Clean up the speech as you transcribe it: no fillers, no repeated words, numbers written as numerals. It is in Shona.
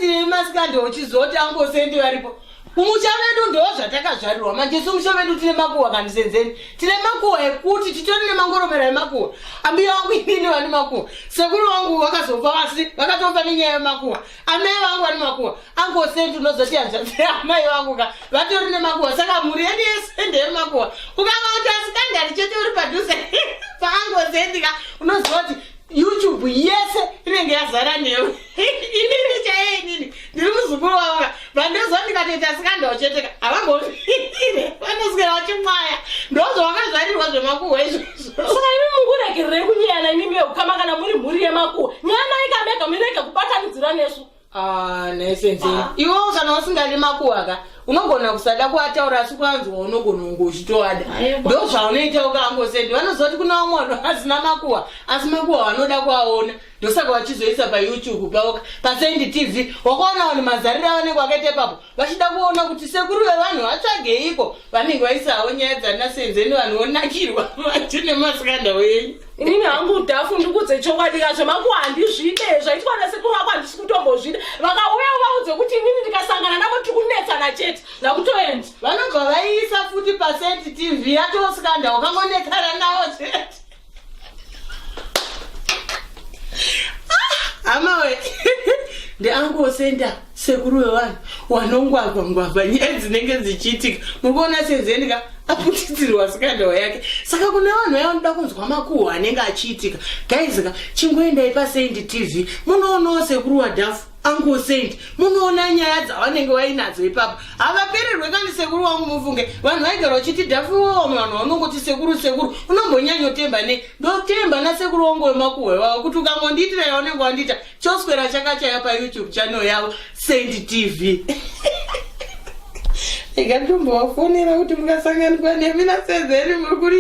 tine masikando uchizoti angosendi varipo. Umusha wedu ndo zvatakazvarirwa manje sumusha wedu tine makuwa kandisenzeni. Tine makuwa ekuti titori nemangoromera emakuwa. Ambiya wangu inini vane makuwa. Sekuru wangu vakazofa vasi vakatofa nenyaya yemakuwa. Amai vangu vane makuwa. Angosendi unozoti amai vangu ka vatori nemakuwa. Saka muri yedu yesende yemakuwa. Ukangaoti asikandari chete uri padhuze. Paangosendi ka unozoti YouTube yese inenge yazara newe. Inini chaye inini. Ndiri muzukuru wako. Vandezwa ndikatoita sikanda ucheteka. Avambofire. Vanosikira vachimwaya. Ndozo vakazvarirwa zvemakuwa izvozvo. Saka imi munguregerere kunyana inimi ukama kana muri mhuri yemakuwa. Nyana ikamega mirege kubatanidzira nesu. Nesenzeni. Iwo kana usingadi makuwa ka. Unogona kusada kuataura asi kwanzwa unogona kungochitoada. Ndo zvaunoita ukangosendi. Vanozoti kuna umwe asina makuwa, asi makuwa vanoda kuaona. Ndosaka vachizoisa pa YouTube paoka pa Sendi TV. Wakaona vanhu mazarira vanenge vakaita papo. Vachida kuona kuti sekuru vevanhu vatsvageiko. Vanenge vaisawo nyaya dzanasenzeni vanhu vonakirwa. Vatine masikanda wenyu. Inini hangu dhafu ndikudze chokwadi kazvo makuwa handizvide zvaitwa nasekuru wako handisi kutombozvida. Vakauya vaudze kuti inini ndikasangana navo tiri kunetsana chete nakutoendi. Vanobva vaiisa futi pa Sendi TV yatosikanda wakangonekara navo chete. Amawe ndeangosenda sekuru wevanhu wanongwagwa nyaya dzinenge dzichiitika. Mukuona senzeni ka aputidzirwa sikanda yake. Saka kuna vanhu vanoda kunzwa makuhwa anenge achiitika. Guys ka chingoendai pa Sendi TV munoonawo sekuru waDhafu angosendi. Munoona nyaya dzavanenge vainadzo ipapo. Havapererwe kandi sekuru wangu mufunge. Vanhu vaigara vachiti Dhafu vanhu vanongoti sekuru unombonyanyotemba ne. Ndotemba na sekuru wangu wemakuhwa wavo kuti ukangondiitira yaunenge wandiita choswera chakachaya pa YouTube channel yavo Sendi TV. Ikatombowafonera kuti mukasanganikwa nemi naSenzeni muri kuri